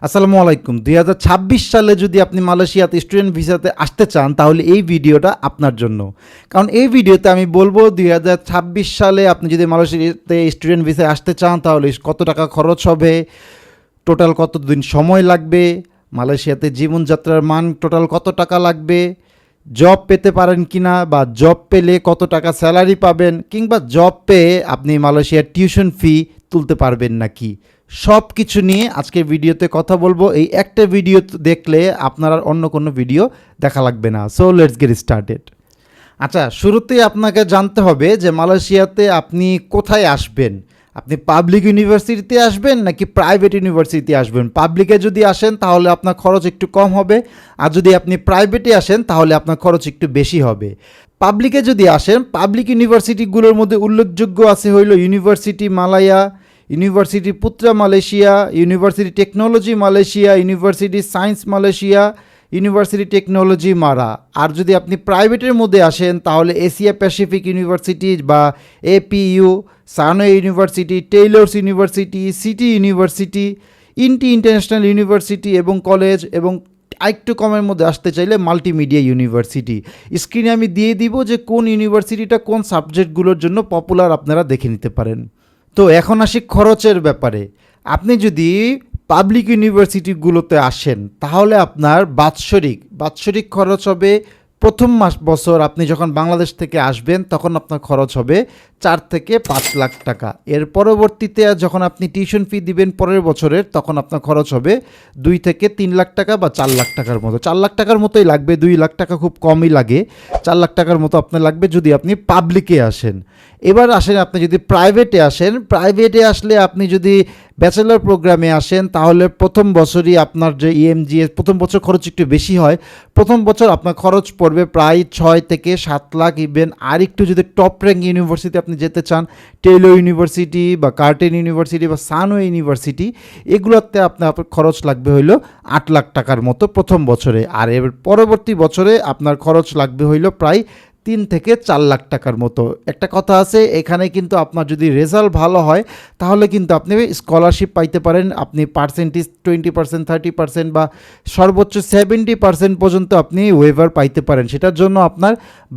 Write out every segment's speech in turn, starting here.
আসসালামু আলাইকুম। ২০২৬ সালে যদি আপনি মালয়েশিয়াতে স্টুডেন্ট ভিসাতে আসতে চান তাহলে এই ভিডিওটা আপনার জন্য। কারণ এই ভিডিওতে আমি বলবো ২০২৬ সালে আপনি যদি মালয়েশিয়াতে স্টুডেন্ট ভিসায় আসতে চান তাহলে কত টাকা খরচ হবে, টোটাল কতদিন সময় লাগবে, মালয়েশিয়াতে জীবনযাত্রার মান টোটাল কত টাকা লাগবে, জব পেতে পারেন কিনা বা জব পেলে কত টাকা স্যালারি পাবেন, কিংবা জব পেয়ে আপনি মালয়েশিয়ার টিউশন ফি তুলতে পারবেন নাকি, সব কিছু নিয়ে আজকের ভিডিওতে কথা বলবো। এই একটা ভিডিও দেখলে আপনার আর অন্য কোনো ভিডিও দেখা লাগবে না। So let's get started. আচ্ছা, শুরুতেই আপনাকে জানতে হবে যে মালয়েশিয়াতে আপনি কোথায় আসবেন। আপনি পাবলিক ইউনিভার্সিটিতে আসবেন নাকি প্রাইভেট ইউনিভার্সিটিতে আসবেন। পাবলিকে যদি আসেন তাহলে আপনার খরচ একটু কম হবে, আর যদি আপনি প্রাইভেটে আসেন তাহলে আপনার খরচ একটু বেশি হবে। পাবলিকে যদি আসেন, পাবলিক ইউনিভার্সিটিগুলোর মধ্যে উল্লেখযোগ্য আছে হইল university Malaya, university Putra Malaysia, university technology Malaysia, university science Malaysia, university technology MARA. আর যদি আপনি প্রাইভেটের মধ্যে আসেন তাহলে এশিয়া প্যাসিফিক ইউনিভার্সিটি বা APU, Sunway university, Taylor's university, city university, international university এবং কলেজ, এবং আরেকটু কমের মধ্যে আসতে চাইলে মাল্টিমিডিয়া ইউনিভার্সিটি। স্ক্রিনে আমি দিয়ে দিব যে কোন ইউনিভার্সিটিটা কোন সাবজেক্টগুলোর জন্য পপুলার, আপনারা দেখে নিতে পারেন। তো এখন আসি খরচের ব্যাপারে। আপনি যদি পাবলিক ইউনিভার্সিটিগুলোতে আসেন তাহলে আপনার বাৎসরিক খরচ হবে, প্রথম বছর আপনি যখন বাংলাদেশ থেকে আসবেন তখন আপনার খরচ হবে 4 থেকে 5 লাখ টাকা। এর পরবর্তীতে যখন আপনি টিউশন ফি দিবেন পরের বছরের, তখন আপনার খরচ হবে 2 থেকে 3 লাখ টাকা বা 4 লাখ টাকার মতো। 4 লাখ টাকার মতোই লাগবে, 2 লাখ টাকা খুব কমই লাগে। 4 লাখ টাকার মতো আপনার লাগবে যদি আপনি পাবলিকে আসেন। এবার আসেন আপনি যদি প্রাইভেটে আসেন, প্রাইভেটে আসলে আপনি যদি ব্যাচেলর প্রোগ্রামে আসেন তাহলে প্রথম বছরই আপনার যে ইএমজিএস, প্রথম বছর খরচ একটু বেশি হয়। প্রথম বছর আপনার খরচ পড়বে প্রায় 6 থেকে 7 লাখ। ইভেন আর একটু যদি টপ র্যাঙ্ক ইউনিভার্সিটি আপনি যেতে চান, টেইলর ইউনিভার্সিটি বা কার্টেন ইউনিভার্সিটি বা সানোয়ে ইউনিভার্সিটি, এগুলোতে আপনার খরচ লাগবে হইল 8 লাখ টাকার মতো প্রথম বছরে। আর এর পরবর্তী বছরে আপনার খরচ লাগবে হইল প্রায় 3 থেকে 4 লাখ টাকার মতো। একটা কথা আছে, এখানে কিন্তু আপনার যদি রেজাল্ট ভালো হয় তাহলে কিন্তু আপনি স্কলারশিপ পাইতে পারেন। আপনি পার্সেন্টেজ 20%, 30% বা সর্বোচ্চ 70% পর্যন্ত আপনি ওয়েভার পাইতে পারেন। সেটার জন্য আপনার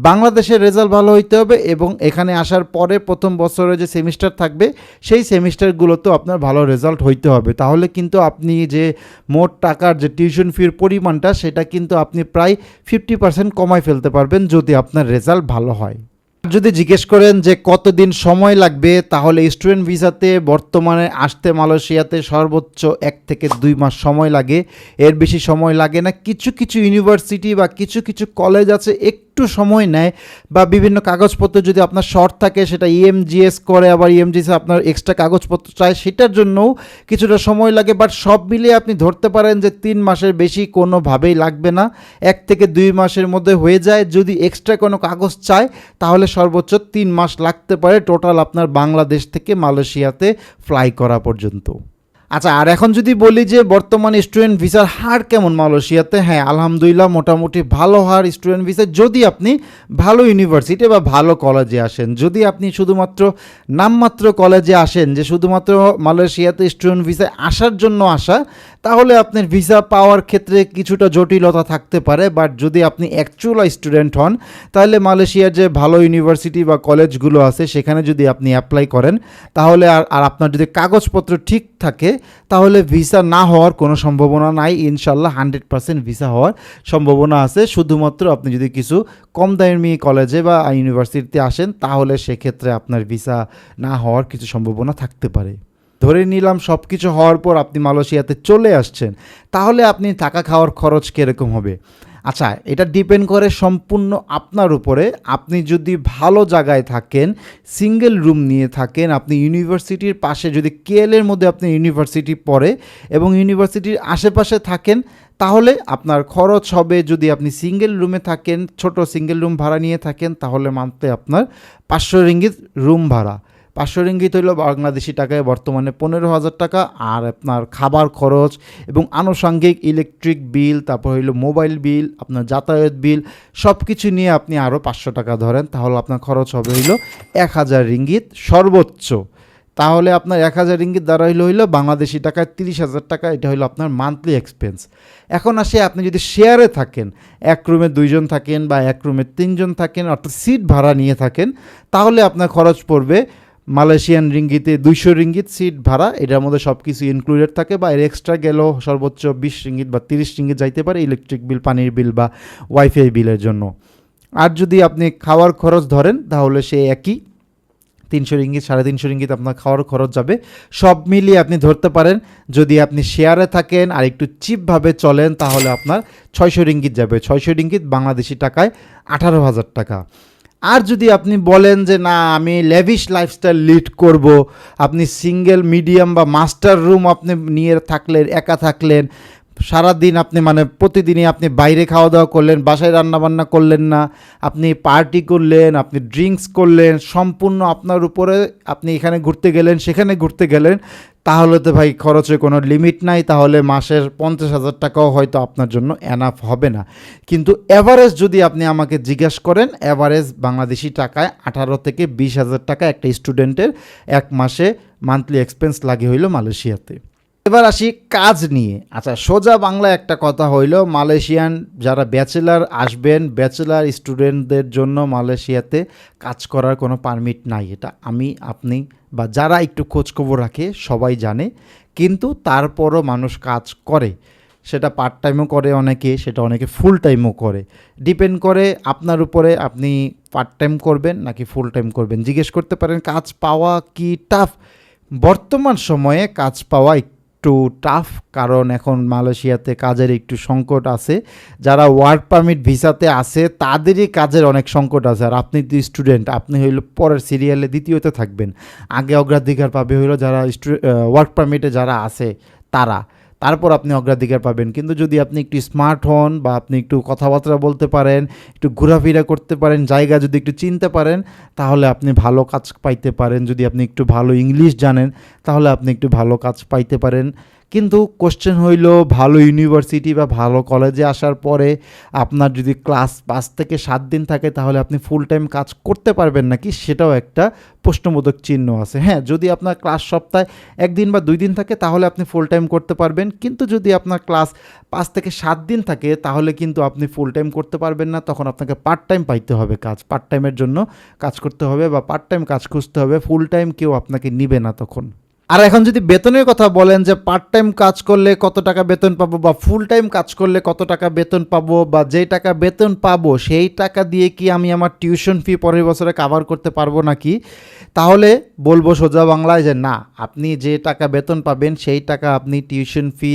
বাংলাদেশের রেজাল্ট ভালো হইতে হবে এবং এখানে আসার পরে প্রথম বছরে যে সেমিস্টার থাকবে সেই সেমিস্টারগুলোতেও আপনার ভালো রেজাল্ট হইতে হবে। তাহলে কিন্তু আপনি যে মোট টাকার যে টিউশন ফির পরিমাণটা সেটা কিন্তু আপনি প্রায় 50% কমায় ফেলতে পারবেন যদি আপনার রেজাল্ট ভালো হয়। যদি জিজ্ঞেস করেন যে কতদিন সময় লাগবে, তাহলে স্টুডেন্ট ভিসাতে বর্তমানে আসতে মালয়েশিয়াতে সর্বোচ্চ 1 থেকে 2 মাস সময় লাগে, এর বেশি সময় লাগে না। কিছু কিছু ইউনিভার্সিটি বা কিছু কিছু কলেজ আছে একটু সময় নেয়, বা বিভিন্ন কাগজপত্র যদি আপনার শর্ট থাকে সেটা ইএমজিএস করে, আবার ইএমজিএস আপনার এক্সট্রা কাগজপত্র চায়, সেটার জন্যও কিছুটা সময় লাগে। বাট সব মিলিয়ে আপনি ধরতে পারেন যে 3 মাসের বেশি কোনোভাবেই লাগবে না, 1 থেকে 2 মাসের মধ্যে হয়ে যায়। যদি এক্সট্রা কোনো কাগজ চায় তাহলে সর্বোচ্চ 3 মাস লাগতে পারে টোটাল আপনার বাংলাদেশ থেকে মালয়েশিয়াতে ফ্লাই করা পর্যন্ত। আচ্ছা, আর এখন যদি বলি যে বর্তমানে স্টুডেন্ট ভিসার হার কেমন মালয়েশিয়াতে, হ্যাঁ আলহামদুলিল্লাহ মোটামুটি ভালো হার স্টুডেন্ট ভিসা, যদি আপনি ভালো ইউনিভার্সিটি বা ভালো কলেজে আসেন। যদি আপনি শুধুমাত্র নামমাত্র কলেজে আসেন, যে শুধুমাত্র মালয়েশিয়াতে স্টুডেন্ট ভিসায় আসার জন্য আসা, তাহলে আপনার ভিসা পাওয়ার ক্ষেত্রে কিছুটা জটিলতা থাকতে পারে। বাট যদি আপনি অ্যাকচুয়াল স্টুডেন্ট হন তাহলে মালয়েশিয়ার যে ভালো ইউনিভার্সিটি বা কলেজগুলো আছে সেখানে যদি আপনি অ্যাপ্লাই করেন তাহলে আর আপনার যদি কাগজপত্র ঠিক থাকে তাহলে ভিসা না হওয়ার কোনো সম্ভাবনা নাই। ইনশাল্লাহ 100% ভিসা হওয়ার সম্ভাবনা আছে। শুধুমাত্র আপনি যদি কিছু কম দামি কলেজে বা ইউনিভার্সিটিতে আসেন তাহলে সেক্ষেত্রে আপনার ভিসা না হওয়ার কিছু সম্ভাবনা থাকতে পারে। ধরে নিলাম সব কিছু হওয়ার পর আপনি মালয়েশিয়াতে চলে আসছেন, তাহলে আপনি থাকা খাওয়ার খরচ কীরকম হবে? আচ্ছা, এটা ডিপেন্ড করে সম্পূর্ণ আপনার উপরে। আপনি যদি ভালো জায়গায় থাকেন, সিঙ্গেল রুম নিয়ে থাকেন, আপনি ইউনিভার্সিটির পাশে, যদি কেএলের মধ্যে আপনি ইউনিভার্সিটি পড়ে এবং ইউনিভার্সিটির আশেপাশে থাকেন, তাহলে আপনার খরচ হবে, যদি আপনি সিঙ্গেল রুমে থাকেন, ছোট সিঙ্গেল রুম ভাড়া নিয়ে থাকেন, তাহলে মান্থলি আপনার 500 রিঙ্গিত রুম ভাড়া। 500 রিঙ্গিত হইল বাংলাদেশি টাকায় বর্তমানে 15,000 টাকা। আর আপনার খাবার খরচ এবং আনুষঙ্গিক ইলেকট্রিক বিল, তারপর হইল মোবাইল বিল, আপনার যাতায়াত বিল, সব কিছু নিয়ে আপনি আরও 500 টাকা ধরেন, তাহলে আপনার খরচ হবে হইল 1,000 রিঙ্গিত সর্বোচ্চ। তাহলে আপনার 1000 রিঙ্গিত দ্বারা হইলো বাংলাদেশি টাকায় 30,000 টাকা, এটা হলো আপনার মান্থলি এক্সপেন্স। এখন আসে আপনি যদি শেয়ারে থাকেন, এক রুমে 2 জন থাকেন বা এক রুমে 3 জন থাকেন, অর্থাৎ সিট ভাড়া নিয়ে থাকেন, তাহলে আপনার খরচ পড়বে মালয়েশিয়ান রিঙ্গিতে 200 রিঙ্গিত সিট ভাড়া। এটার মধ্যে সব কিছু ইনক্লুডেড থাকে, বা এর এক্সট্রা গেলেও সর্বোচ্চ 20 রিঙ্গিত বা 30 রিঙ্গিত যাইতে পারে ইলেকট্রিক বিল, পানির বিল বা ওয়াইফাই বিলের জন্য। আর যদি আপনি খাওয়ার খরচ ধরেন তাহলে সে একই 300 রিঙ্গিত 350 রিঙ্গিত আপনার খাওয়ার খরচ যাবে। সব মিলিয়ে আপনি ধরতে পারেন যদি আপনি শেয়ারে থাকেন আর একটু চিপভাবে চলেন তাহলে আপনার 600 রিঙ্গিত যাবে। 600 রিঙ্গিত বাংলাদেশি টাকায় 18,000 টাকা। আর যদি আপনি বলেন যে না আমি লেভিশ লাইফস্টাইল লিড করব, আপনি সিঙ্গেল, মিডিয়াম বা মাস্টার রুম আপনি নিয়ে থাকলেন, একা থাকলেন, সারাদিন আপনি মানে প্রতিদিনই আপনি বাইরে খাওয়া দাওয়া করলেন, বাসায় রান্নাবান্না করলেন না, আপনি পার্টি করলেন, আপনি ড্রিঙ্কস করলেন, সম্পূর্ণ আপনার উপরে, আপনি এখানে ঘুরতে গেলেন সেখানে ঘুরতে গেলেন, তাহলে তো ভাই খরচের কোনো লিমিট নাই। তাহলে মাসের 50,000 টাকাও হয়তো আপনার জন্য এনাফ হবে না। কিন্তু অ্যাভারেজ যদি আপনি আমাকে জিজ্ঞেস করেন, অ্যাভারেজ বাংলাদেশি টাকায় 18 থেকে 20,000 টাকা একটা স্টুডেন্টের এক মাসে মান্থলি এক্সপেন্স লাগে হইল মালয়েশিয়াতে। এবার আসি কাজ নিয়ে। আচ্ছা, সোজা বাংলা একটা কথা হইল, মালয়েশিয়ান যারা ব্যাচেলার আসবেন, ব্যাচেলার স্টুডেন্টদের জন্য মালয়েশিয়াতে কাজ করার কোনো পারমিট নাই। এটা আমি, আপনি বা যারা একটু খোঁজখবর রাখে সবাই জানে। কিন্তু তারপরও মানুষ কাজ করে, সেটা পার্ট টাইমও করে অনেকে, সেটা অনেকে ফুল টাইমও করে। ডিপেন্ড করে আপনার উপরে, আপনি পার্ট টাইম করবেন নাকি ফুল টাইম করবেন। জিজ্ঞেস করতে পারেন কাজ পাওয়া কি টাফ? বর্তমান সময়ে কাজ পাওয়া একটু টাফ, কারণ এখন মালয়েশিয়াতে কাজের একটু সংকট আছে। যারা ওয়ার্ক পারমিট ভিসাতে আছে তাদেরই কাজের অনেক সংকট আছে। আর আপনি তো স্টুডেন্ট, আপনি হইল পরের সিরিয়ালে দ্বিতীয়তে থাকবেন। আগে অগ্রাধিকার পাবে হইল যারা ওয়ার্ক পারমিটে যারা আছে তারা, তারপর আপনি অগ্রাধিকার পাবেন। কিন্তু যদি আপনি একটু স্মার্ট হন বা আপনি একটু কথাবার্তা বলতে পারেন, একটু ঘোরাফেরা করতে পারেন, জায়গা যদি একটু চিনতে পারেন, তাহলে আপনি ভালো কাজ পাইতে পারেন। যদি আপনি একটু ভালো ইংলিশ জানেন তাহলে আপনি একটু ভালো কাজ পাইতে পারেন। কিন্তু কোশ্চেন হইল, ভালো ইউনিভার্সিটি বা ভালো কলেজে আসার পরে আপনার যদি ক্লাস 5 থেকে 7 দিন থাকে তাহলে আপনি ফুল টাইম কাজ করতে পারবেন নাকি, সেটাও একটা প্রশ্নবোধক চিহ্ন আছে। হ্যাঁ, যদি আপনার ক্লাস সপ্তাহে 1 দিন বা 2 দিন থাকে তাহলে আপনি ফুল টাইম করতে পারবেন। কিন্তু যদি আপনার ক্লাস 5 থেকে 7 দিন থাকে তাহলে কিন্তু আপনি ফুল টাইম করতে পারবেন না। তখন আপনাকে পার্ট টাইম পাইতে হবে কাজ, পার্ট টাইমের জন্য কাজ করতে হবে বা পার্ট টাইম কাজ খুঁজতে হবে। ফুল টাইম কেউ আপনাকে নিবে না তখন। আর এখন যদি বেতনের কথা বলেন যে পার্ট টাইম কাজ করলে কত টাকা বেতন পাবো বা ফুল টাইম কাজ করলে কত টাকা বেতন পাবো, বা যেই টাকা বেতন পাবো সেই টাকা দিয়ে কি আমি আমার টিউশন ফি পরের বছরে কাভার করতে পারবো নাকি, তাহলে বলবো সোজা বাংলায় যে না, আপনি যে টাকা বেতন পাবেন সেই টাকা আপনি টিউশন ফি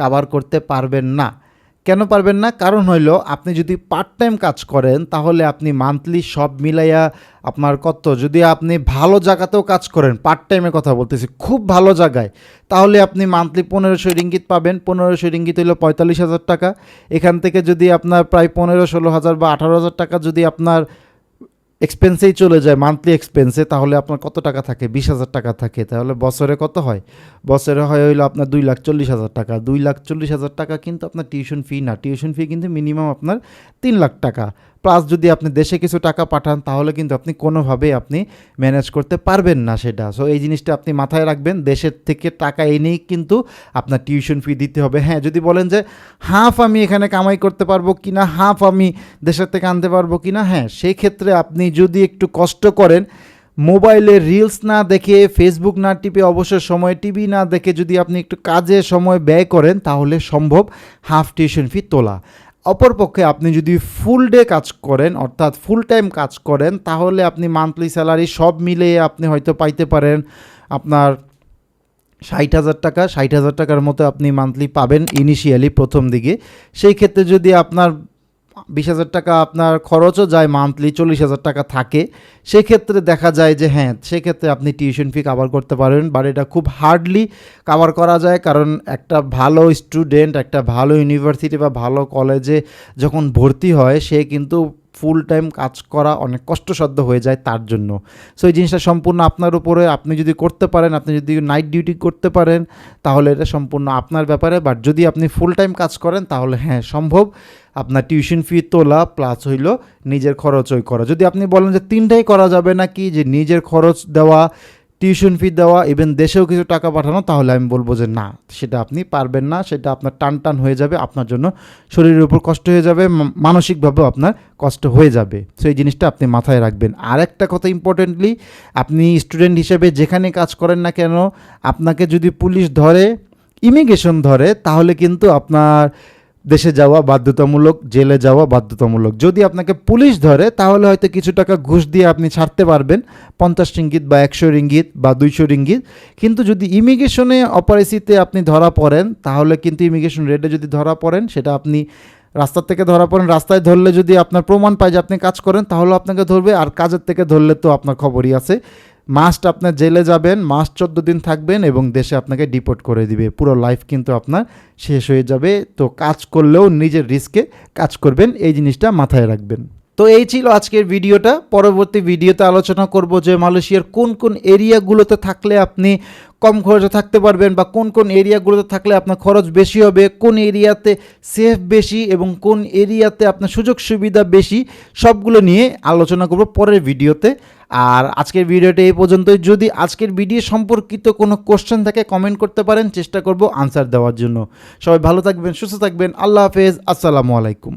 কাভার করতে পারবেন না। কেন পারবেন না? কারণ হইল আপনি যদি পার্ট টাইম কাজ করেন তাহলে আপনি মান্থলি সব মিলাইয়া আপনার কত, যদি আপনি ভালো জায়গাতেও কাজ করেন, পার্ট টাইমের কথা বলতেছি, খুব ভালো জায়গায়, তাহলে আপনি মান্থলি 1500 রিঙ্গিত পাবেন। 1500 রিঙ্গিত হইল 45,000 টাকা। এখান থেকে যদি আপনার প্রায় 15-16,000 বা 18,000 টাকা যদি আপনার এক্সপেন্সেই চলে যায়, মান্থলি এক্সপেন্সে, তাহলে আপনার কত টাকা থাকে? 20,000 টাকা থাকে। তাহলে বছরে কত হয়? বছরে হয় হইলো আপনার 2,40,000 টাকা। 2,40,000 টাকা কিন্তু আপনার টিউশন ফি না, টিউশন ফি কিন্তু মিনিমাম আপনার 3 লাখ টাকা। প্লাস যদি আপনি দেশে কিছু টাকা পাঠান তাহলে কিন্তু আপনি কোনোভাবেই আপনি ম্যানেজ করতে পারবেন না সেটা। সো এই জিনিসটা আপনি মাথায় রাখবেন, দেশের থেকে টাকা এনেই কিন্তু আপনার টিউশন ফি দিতে হবে। হ্যাঁ, যদি বলেন যে হাফ আমি এখানে কামাই করতে পারবো কি না, হাফ আমি দেশের থেকে আনতে পারবো কি না, হ্যাঁ, সেই ক্ষেত্রে আপনি যদি একটু কষ্ট করেন, মোবাইলে রিলস না দেখে, ফেসবুক না টিপে, অবসর সময় টিভি না দেখে যদি আপনি একটু কাজে সময় ব্যয় করেন তাহলে সম্ভব হাফ টিউশন ফি তোলা। অপরপক্ষে আপনি যদি ফুল ডে কাজ করেন, অর্থাৎ ফুল টাইম কাজ করেন, তাহলে আপনি মান্থলি স্যালারি সব মিলিয়ে আপনি হয়তো পাইতে পারেন আপনার 60,000 টাকা। 60,000 টাকার মতো আপনি মান্থলি পাবেন ইনিশিয়ালি প্রথম দিকে। সেই ক্ষেত্রে যদি আপনার 20,000 টাকা আপনার খরচও যায়, মান্থলি 40,000 টাকা থাকে, সেক্ষেত্রে দেখা যায় যে হ্যাঁ, সেক্ষেত্রে আপনি টিউশন ফি কাভার করতে পারেন। বাট এটা খুব হার্ডলি কাভার করা যায়, কারণ একটা ভালো স্টুডেন্ট একটা ভালো ইউনিভার্সিটি বা ভালো কলেজে যখন ভর্তি হয় সে কিন্তু ফুল টাইম কাজ করা অনেক কষ্টসাধ্য হয়ে যায় তার জন্য। সো এই জিনিসটা সম্পূর্ণ আপনার উপরে, আপনি যদি করতে পারেন, আপনি যদি নাইট ডিউটি করতে পারেন তাহলে এটা সম্পূর্ণ আপনার ব্যাপারে। বাট যদি আপনি ফুল টাইম কাজ করেন তাহলে হ্যাঁ সম্ভব আপনার টিউশন ফি তোলা প্লাস হইল নিজের খরচই করা। যদি আপনি বলেন যে তিনটাই করা যাবে নাকি, যে নিজের খরচ দেওয়া, টিউশন ফি দেওয়া, ইভেন দেশেও কিছু টাকা পাঠানো, তাহলে আমি বলবো যে না, সেটা আপনি পারবেন না, সেটা আপনার টান হয়ে যাবে, আপনার জন্য শরীরের উপর কষ্ট হয়ে যাবে, মানসিকভাবেও আপনার কষ্ট হয়ে যাবে। সো এই জিনিসটা আপনি মাথায় রাখবেন। আর একটা কথা ইম্পর্টেন্টলি, আপনি স্টুডেন্ট হিসেবে যেখানে কাজ করেন না কেন, আপনাকে যদি পুলিশ ধরে, ইমিগ্রেশন ধরে, তাহলে কিন্তু আপনার দেশে যাওয়া বাধ্যতামূলক, জেলে যাওয়া বাধ্যতামূলক। যদি আপনাকে পুলিশ ধরে তাহলে হয়তো কিছু টাকা ঘুষ দিয়ে আপনি ছাড়তে পারবেন, 50 রিঙ্গিত বা 100 রিঙ্গিত বা 200 রিঙ্গিত। কিন্তু যদি ইমিগ্রেশনে অপারেসিতে আপনি ধরা পড়েন, তাহলে কিন্তু ইমিগ্রেশন রেডে যদি ধরা পড়েন, সেটা আপনি রাস্তার থেকে ধরা পড়েন, রাস্তায় ধরলে যদি আপনার প্রমাণ পায় যে আপনি কাজ করেন, তাহলে আপনাকে ধরবে। আর কাজের থেকে ধরলে তো আপনার খবরই আছে, মাস্ট আপনার জেলে যাবেন, মাস 14 দিন থাকবেন এবং দেশে আপনাকে ডিপোর্ট করে দিবে। পুরো লাইফ কিন্তু আপনার শেষ হয়ে যাবে। তো কাজ করলেও নিজের রিস্কে কাজ করবেন, এই জিনিসটা মাথায় রাখবেন। তো এই ছিল আজকের ভিডিওটা। পরবর্তী ভিডিওতে আলোচনা করব যে মালয়েশিয়ার কোন কোন এরিয়াগুলোতে থাকলে আপনি কম খরচে থাকতে পারবেন, বা কোন কোন এরিয়াগুলোতে থাকলে আপনার খরচ বেশি হবে, কোন এরিয়াতে সেফ বেশি এবং কোন এরিয়াতে আপনার সুযোগ সুবিধা বেশি, সবগুলো নিয়ে আলোচনা করব পরের ভিডিওতে। আর আজকের ভিডিওটা এই পর্যন্তই। যদি আজকের ভিডিও সম্পর্কিত কোনো কোশ্চেন থাকে কমেন্ট করতে পারেন, চেষ্টা করব আনসার দেওয়ার জন্য। সবাই ভালো থাকবেন, সুস্থ থাকবেন। আল্লাহ হাফেজ, আসসালামু আলাইকুম।